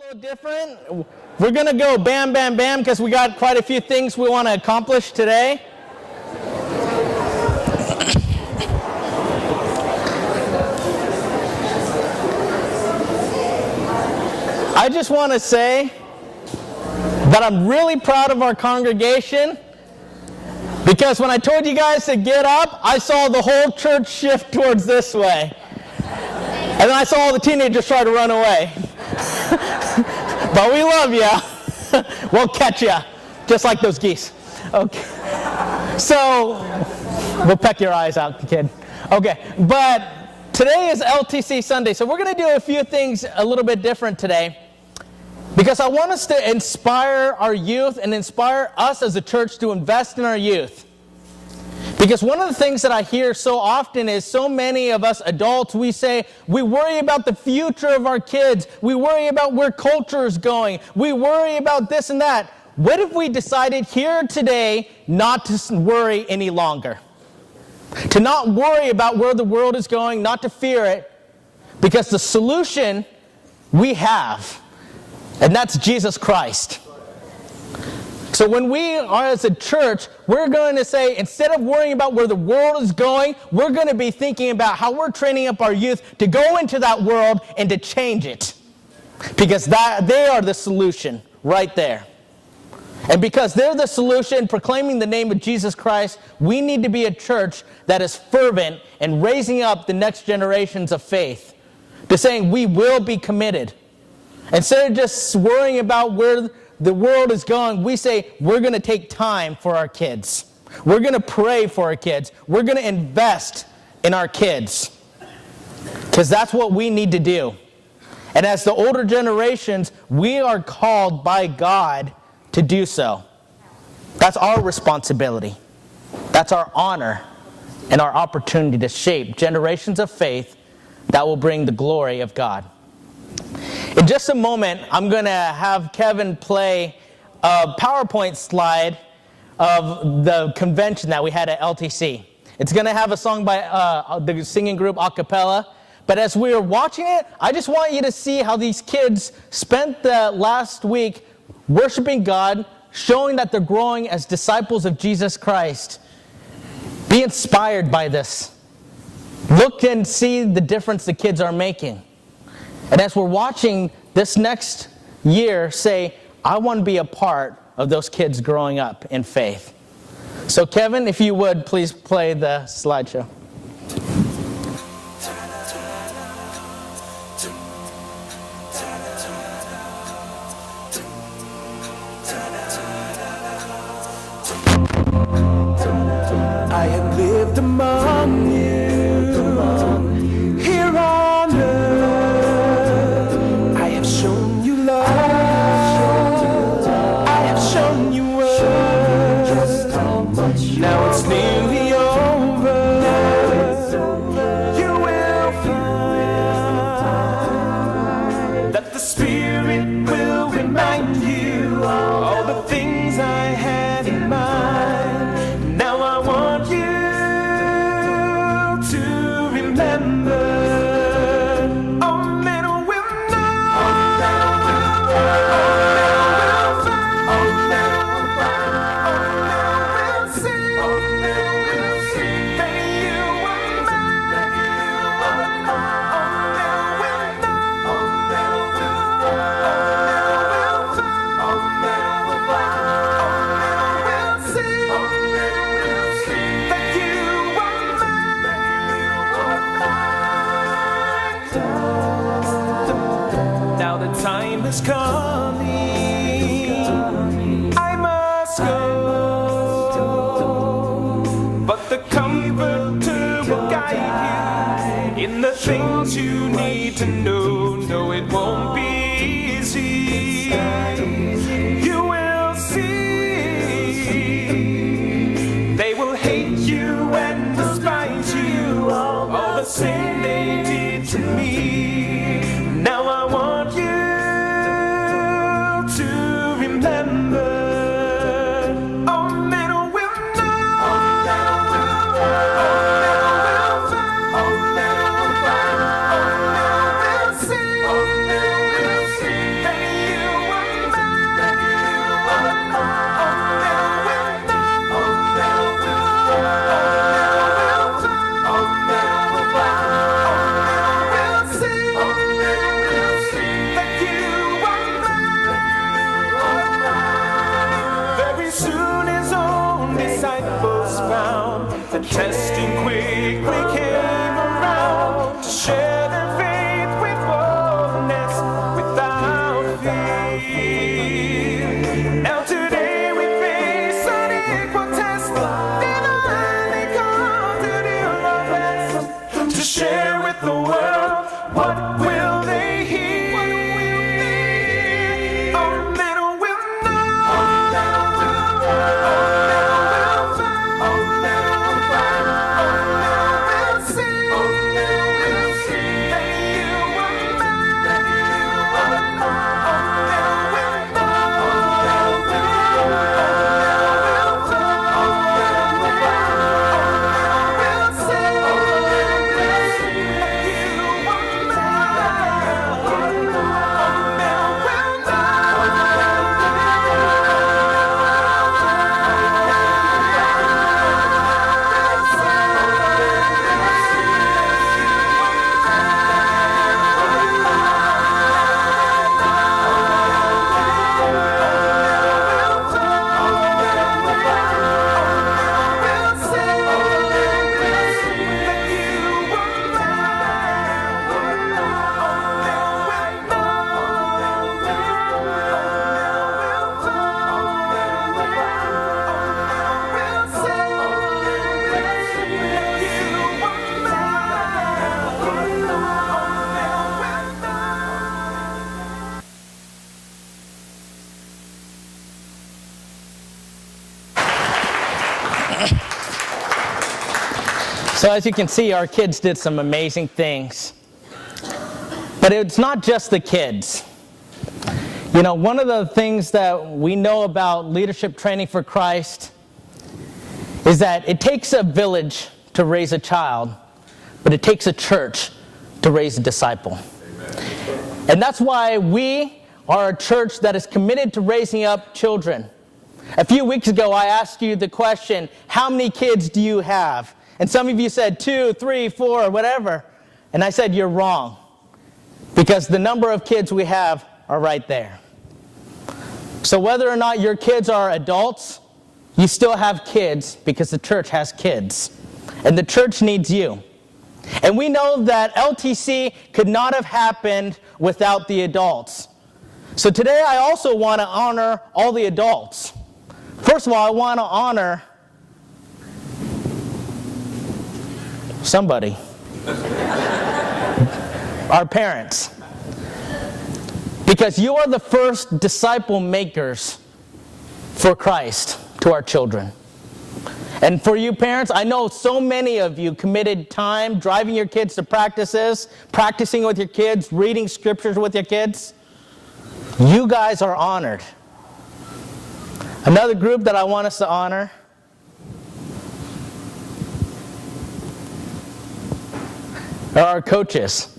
little different. We're going to go bam, bam, bam because we got quite a few things we want to accomplish today. I just want to say that I'm really proud of our congregation because when I told you guys to get up, I saw the whole church shift towards this way. And then I saw all the teenagers try to run away. But we love you. We'll catch you, just like those geese. Okay. So, we'll peck your eyes out, kid. Okay, but today is LTC Sunday, so we're going to do a few things a little bit different today because I want us to inspire our youth and inspire us as a church to invest in our youth. Because one of the things that I hear so often is so many of us adults, we say, we worry about the future of our kids. We worry about where culture is going. We worry about this and that. What if we decided here today not to worry any longer? To not worry about where the world is going, not to fear it, because the solution we have, and that's Jesus Christ. So when we are as a church, we're going to say, instead of worrying about where the world is going, we're going to be thinking about how we're training up our youth to go into that world and to change it. Because they are the solution right there. And because they're the solution, proclaiming the name of Jesus Christ, we need to be a church that is fervent and raising up the next generations of faith. To saying we will be committed. Instead of just worrying about where the world is going, we say we're going to take time for our kids. We're going to pray for our kids. We're going to invest in our kids. Because that's what we need to do. And as the older generations, we are called by God to do so. That's our responsibility. That's our honor and our opportunity to shape generations of faith that will bring the glory of God. In just a moment, I'm going to have Kevin play a PowerPoint slide of the convention that we had at LTC. It's going to have a song by the singing group a cappella. But as we were watching it, I just want you to see how these kids spent the last week worshiping God, showing that they're growing as disciples of Jesus Christ. Be inspired by this. Look and see the difference the kids are making. And as we're watching this next year, say, I want to be a part of those kids growing up in faith. So Kevin, if you would, please play the slideshow. I have lived among you, here on earth. I have shown you love. I have shown you worth. Now it's nearly over. You will find that the Spirit will remind you all the things I had in mind. Now I want you to remember. Oh, little will know. Oh, little will find. Oh, little will see. Oh, little will see. That you are mine. Oh, little will know. Oh, little will find. Oh, little will see. That you are mine. Now the time is coming, I must go, but the Comforter will guide you in the things you need to know. No, it won't be easy. You will see. They will hate you and despise you, all the same they did to me. Now I want you to remember. Oh, little will know. Oh, little will find. Oh, little will see. Oh, little will see. That The testing quickly came around to share their faith with boldness without fear. Now today we face unequal tests, divinely called to do our best to share with the world. What will they hear? Oh, men will know. Oh, men will find. Oh, men will find. Oh, men will see. Oh, men will see that you are mine. That you are mine. Oh, men will know. Oh, men will find. Oh, men will find. Oh, men will see. Oh, men will see that you are mine. Oh, men will know. So as you can see, our kids did some amazing things. But it's not just the kids. You know, one of the things that we know about leadership training for Christ is that it takes a village to raise a child, but it takes a church to raise a disciple. Amen. And that's why we are a church that is committed to raising up children. A few weeks ago, I asked you the question, how many kids do you have? And some of you said 2, 3, 4, whatever. And I said, you're wrong. Because the number of kids we have are right there. So whether or not your kids are adults, you still have kids because the church has kids. And the church needs you. And we know that LTC could not have happened without the adults. So today I also want to honor all the adults. First of all, I want to honor somebody. Our parents. Because you are the first disciple makers for Christ to our children. And for you parents, I know so many of you committed time driving your kids to practices, practicing with your kids, reading scriptures with your kids. You guys are honored. Another group that I want us to honor are our coaches.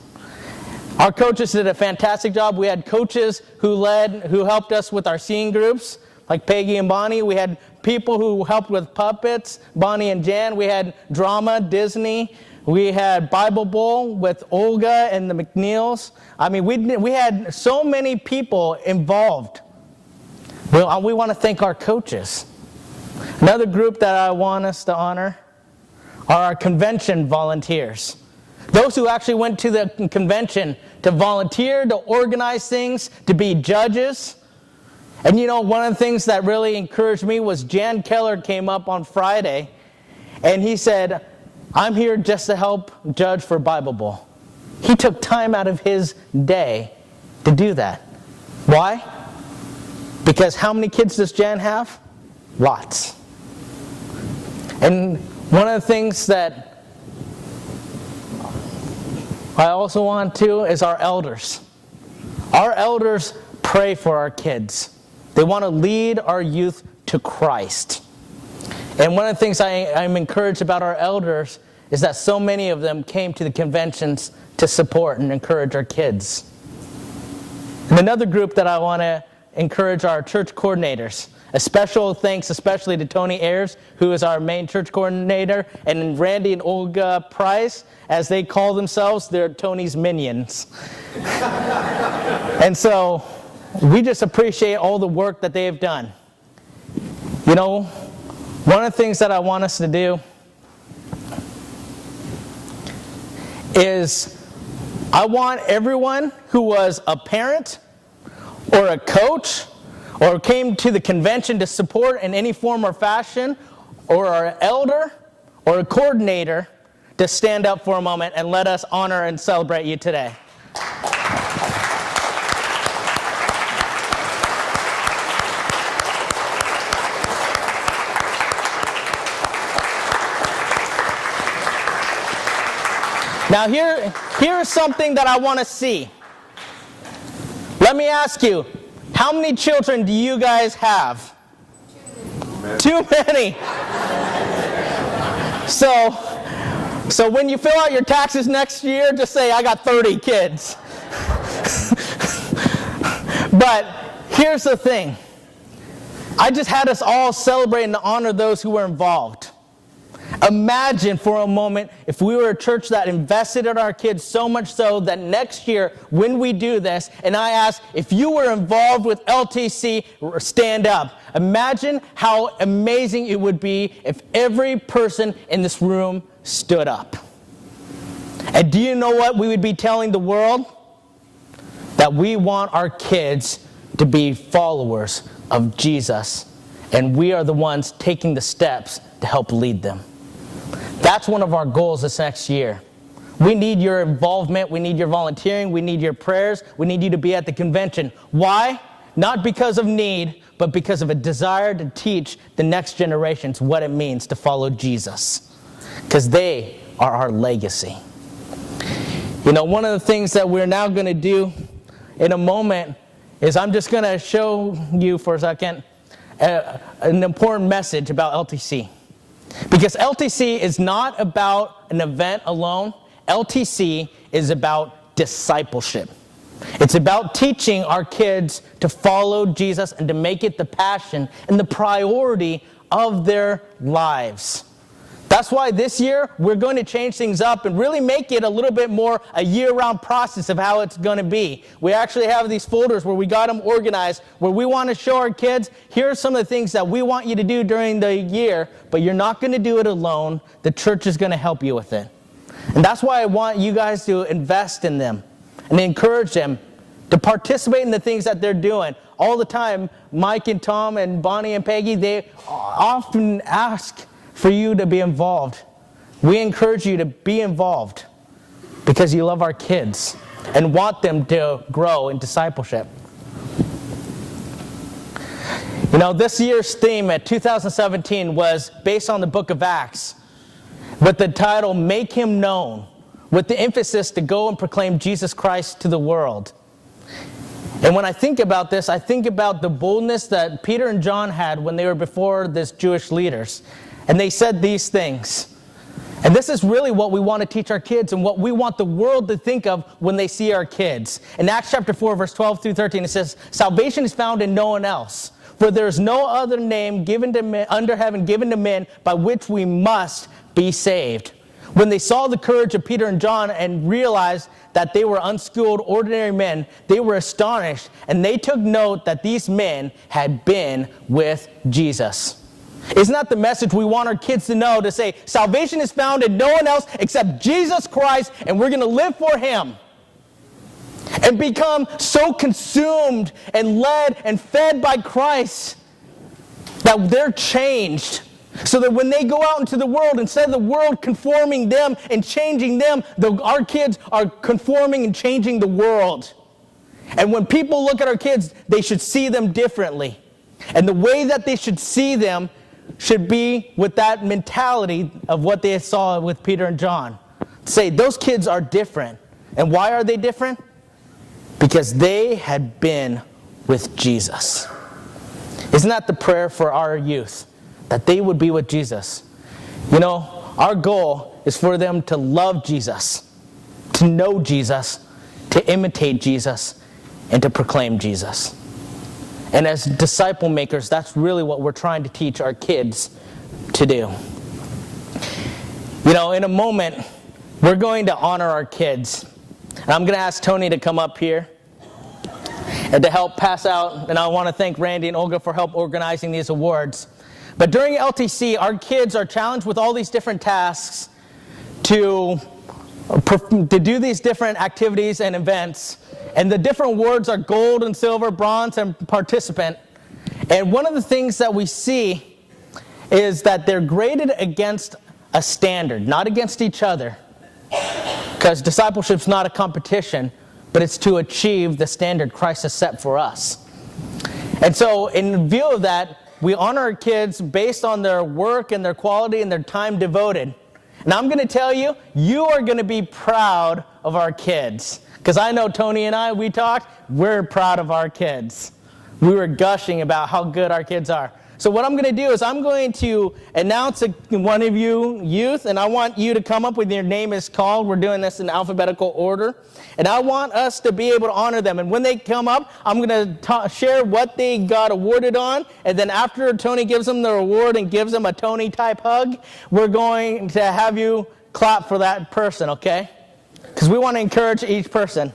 Our coaches did a fantastic job. We had coaches who helped us with our singing groups, like Peggy and Bonnie. We had people who helped with puppets, Bonnie and Jan. We had drama, Disney. We had Bible Bowl with Olga and the McNeils. I mean, we had so many people involved. Well, we want to thank our coaches. Another group that I want us to honor are our convention volunteers. Those who actually went to the convention to volunteer, to organize things, to be judges. And you know, one of the things that really encouraged me was Jan Keller came up on Friday and he said, I'm here just to help judge for Bible Bowl. He took time out of his day to do that. Why? Because how many kids does Jan have? Lots. And one of the things that I also want to is our elders. Our elders pray for our kids. They want to lead our youth to Christ. And one of the things I'm encouraged about our elders is that so many of them came to the conventions to support and encourage our kids. And another group that I want to encourage are our church coordinators. A special thanks especially to Tony Ayers, who is our main church coordinator, and Randy and Olga Price, as they call themselves, they're Tony's minions. And so we just appreciate all the work that they have done. You know, one of the things that I want us to do is I want everyone who was a parent or a coach or came to the convention to support in any form or fashion, or an elder or a coordinator, to stand up for a moment and let us honor and celebrate you today. Now here's something that I want to see. Let me ask you, how many children do you guys have? Too many. So when you fill out your taxes next year, just say, I got 30 kids. But here's the thing. I just had us all celebrate and honor those who were involved. Imagine for a moment if we were a church that invested in our kids so much so that next year when we do this, and I ask if you were involved with LTC, stand up. Imagine how amazing it would be if every person in this room stood up. And do you know what we would be telling the world? That we want our kids to be followers of Jesus, and we are the ones taking the steps to help lead them. That's one of our goals this next year. We need your involvement. We need your volunteering. We need your prayers. We need you to be at the convention. Why? Not because of need, but because of a desire to teach the next generations what it means to follow Jesus. Because they are our legacy. You know, one of the things that we're now going to do in a moment is I'm just going to show you for a second an important message about LTC. Because LTC is not about an event alone. LTC is about discipleship. It's about teaching our kids to follow Jesus and to make it the passion and the priority of their lives. That's why this year we're going to change things up and really make it a little bit more a year-round process of how it's going to be. We actually have these folders where we got them organized, where we want to show our kids, here are some of the things that we want you to do during the year, but you're not going to do it alone. The church is going to help you with it. And that's why I want you guys to invest in them and encourage them to participate in the things that they're doing. All the time, Mike and Tom and Bonnie and Peggy, they often ask for you to be involved. We encourage you to be involved because you love our kids and want them to grow in discipleship. You know, this year's theme at 2017 was based on the book of Acts with the title, Make Him Known, with the emphasis to go and proclaim Jesus Christ to the world. And when I think about this, I think about the boldness that Peter and John had when they were before these Jewish leaders. And they said these things. And this is really what we want to teach our kids and what we want the world to think of when they see our kids. In Acts chapter 4, verse 12 through 13, it says, Salvation is found in no one else, for there is no other name given to men, under heaven given to men by which we must be saved. When they saw the courage of Peter and John and realized that they were unschooled, ordinary men, they were astonished, and they took note that these men had been with Jesus. Isn't that the message we want our kids to know, to say, salvation is found in no one else except Jesus Christ, and we're going to live for Him. And become so consumed and led and fed by Christ that they're changed. So that when they go out into the world, instead of the world conforming them and changing them, our kids are conforming and changing the world. And when people look at our kids, they should see them differently. And the way that they should see them should be with that mentality of what they saw with Peter and John. Say, those kids are different. And why are they different? Because they had been with Jesus. Isn't that the prayer for our youth? That they would be with Jesus. You know, our goal is for them to love Jesus, to know Jesus, to imitate Jesus, and to proclaim Jesus. And as disciple makers, that's really what we're trying to teach our kids to do. You know, in a moment, we're going to honor our kids. And I'm going to ask Tony to come up here and to help pass out. And I want to thank Randy and Olga for help organizing these awards. But during LTC, our kids are challenged with all these different tasks to to do these different activities and events. And the different words are gold and silver, bronze and participant. And one of the things that we see is that they're graded against a standard, not against each other. Because discipleship's not a competition, but it's to achieve the standard Christ has set for us. And so in view of that, we honor our kids based on their work and their quality and their time devoted. And I'm going to tell you, you are going to be proud of our kids. Because I know Tony and I, we're proud of our kids. We were gushing about how good our kids are. So what I'm going to do is I'm going to announce one of you youth, and I want you to come up with your name is called. We're doing this in alphabetical order. And I want us to be able to honor them. And when they come up, I'm going to share what they got awarded on. And then after Tony gives them the award and gives them a Tony-type hug, we're going to have you clap for that person, okay? Because we want to encourage each person.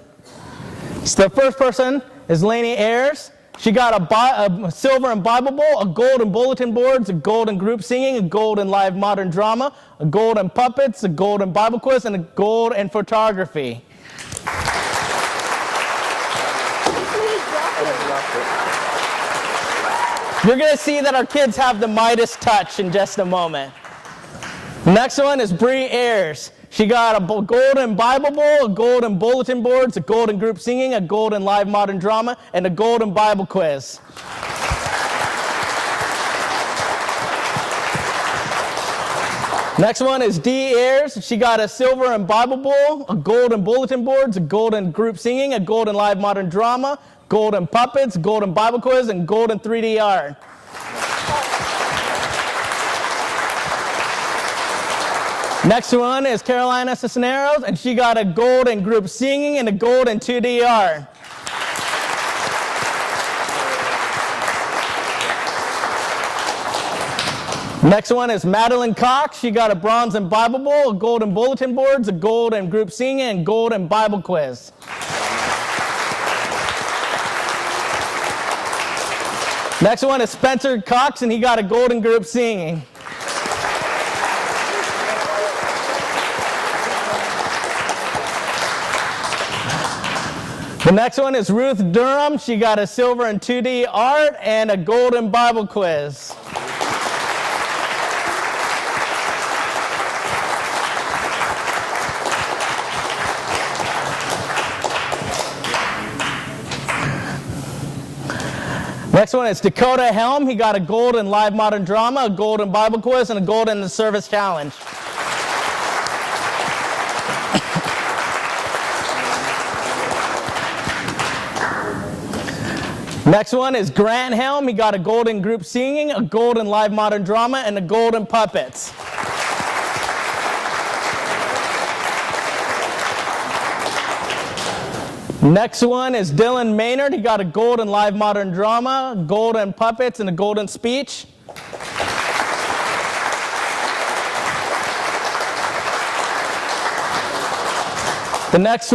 So the first person is Lainey Ayers. She got a silver in Bible Bowl, a gold in bulletin boards, a gold in group singing, a gold in live modern drama, a gold in puppets, a gold in Bible quiz, and a gold in photography. You're going to see that our kids have the Midas touch in just a moment. Next one is Bree Ayers. She got a gold in Bible Bowl, a gold in bulletin boards, a gold in group singing, a gold in live modern drama, and a gold in Bible quiz. Next one is Dee Ayers. She got a silver in Bible Bowl, a gold in bulletin boards, a gold in group singing, a gold in live modern drama, gold in puppets, gold in Bible quiz, and gold in 3D art. Next one is Carolina Cisneros, and she got a gold in group singing and a gold in 2D art. Next one is Madeline Cox. She got a bronze in Bible Bowl, a gold in bulletin boards, a gold in group singing, and gold in Bible quiz. Next one is Spencer Cox, and he got a gold in group singing. The next one is Ruth Durham. She got a silver in 2D art and a gold in Bible quiz. Next one is Dakota Helm. He got a gold in live modern drama, a gold in Bible quiz, and a gold in the service challenge. Next one is Grant Helm. He got a gold in group singing, a gold in live modern drama, and a gold in puppets. Next one is Dylan Maynard. He got a gold in live modern drama, gold in puppets, and a gold in speech. The next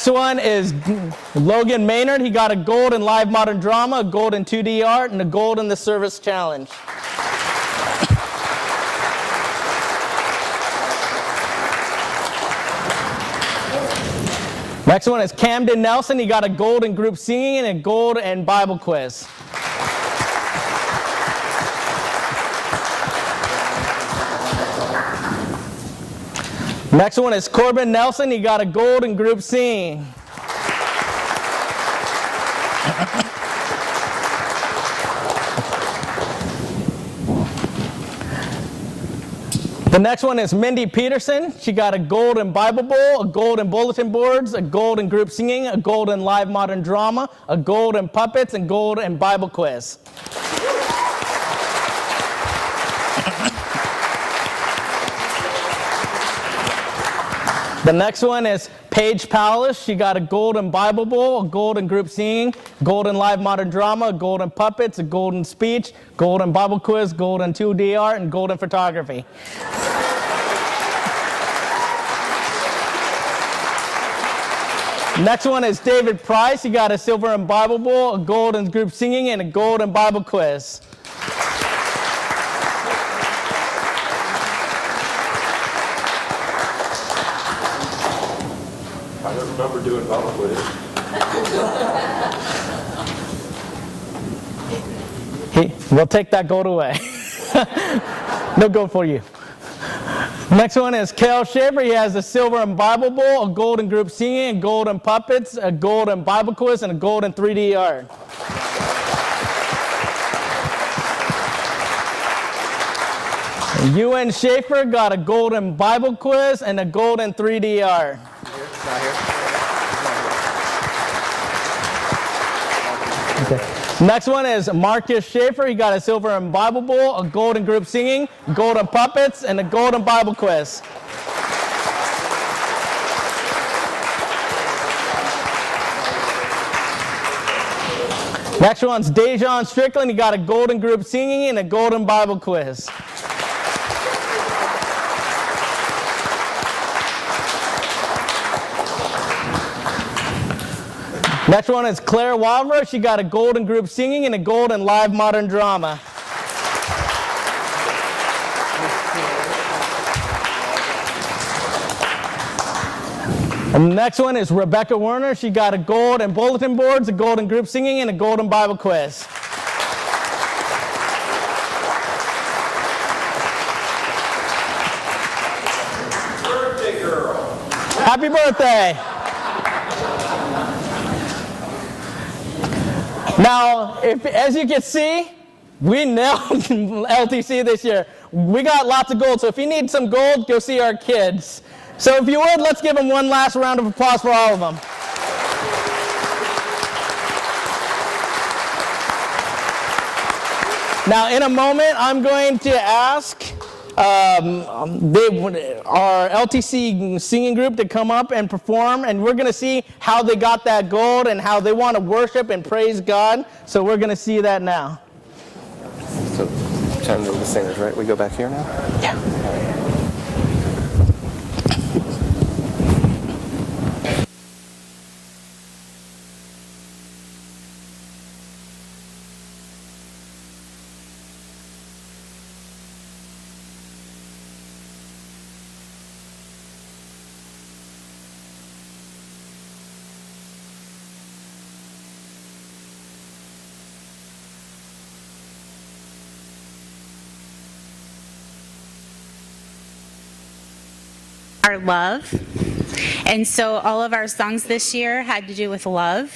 one is Logan Maynard. He got a gold in live modern drama, a gold in 2D art, and a gold in the service challenge. Next one is Camden Nelson. He got a gold in group singing and a gold in Bible quiz. Next one is Corbin Nelson. He got a gold in group singing. The next one is Mindy Peterson. She got a gold in Bible Bowl, a gold in bulletin boards, a gold in group singing, a gold in live modern drama, a gold in puppets, and gold in Bible quiz. The next one is Paige Powless. She got a gold in Bible Bowl, a gold in group singing, gold in live modern drama, a gold in puppets, a gold in speech, gold in Bible quiz, gold in 2D art, and gold in photography. Next one is David Price. He got a silver in Bible Bowl, a gold in group singing, and a gold in Bible quiz. don't remember doing Bible quiz. We'll take that gold away. No gold for you. Next one is Kel Schaefer. He has a silver and Bible bowl, a golden group singing, a golden puppets, a golden Bible quiz, and a golden 3D art. UN Schaefer got a golden Bible quiz and a golden 3D art. Not here. Okay. Next one is Marcus Schaefer. He got a silver and Bible bowl, a golden group singing, golden puppets, and a golden Bible quiz. Next one's Dejon Strickland. He got a golden group singing and a golden Bible quiz. Next one is Claire Wavra. She got a golden group singing and a golden live modern drama. And the next one is Rebecca Werner. She got a gold and bulletin boards, a golden group singing, and a golden Bible quiz. Birthday girl. Happy birthday! Now, as you can see, we nailed LTC this year. We got lots of gold, so if you need some gold, go see our kids. So if you would, let's give them one last round of applause for all of them. Now, in a moment, I'm going to ask our LTC singing group to come up and perform, and we're going to see how they got that gold and how they want to worship and praise God. So we're going to see that now. So, time to the singers, right? We go back here now? Yeah. Our love. And so all of our songs this year had to do with love.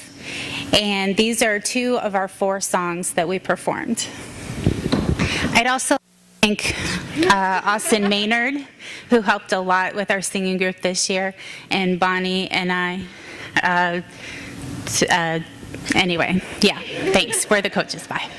And these are 2 of our 4 songs that we performed. I'd also thank Austin Maynard, who helped a lot with our singing group this year, and Bonnie and I. Anyway, yeah, thanks. We're the coaches. Bye.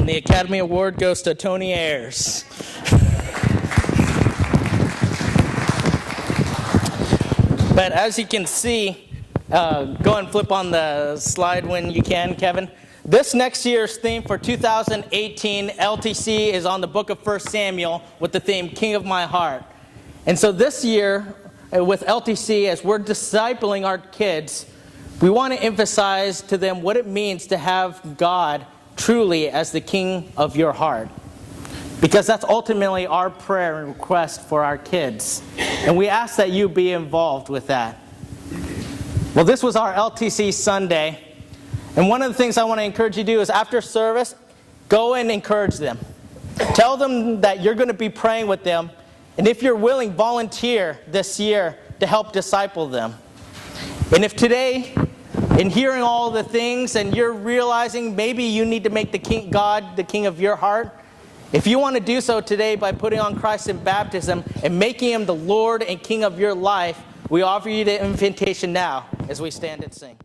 And the Academy Award goes to Tony Ayers. But as you can see, go and flip on the slide when you can, Kevin. This next year's theme for 2018 LTC is on the book of 1 Samuel with the theme King of My Heart. And so this year with LTC, as we're discipling our kids, we want to emphasize to them what it means to have God truly as the King of your heart. Because that's ultimately our prayer and request for our kids. And we ask that you be involved with that. Well, this was our LTC Sunday. And one of the things I want to encourage you to do is after service, go and encourage them. Tell them that you're going to be praying with them. And if you're willing, volunteer this year to help disciple them. And if today, in hearing all the things and you're realizing maybe you need to make God the King of your heart, if you want to do so today by putting on Christ in baptism and making Him the Lord and King of your life, we offer you the invitation now as we stand and sing.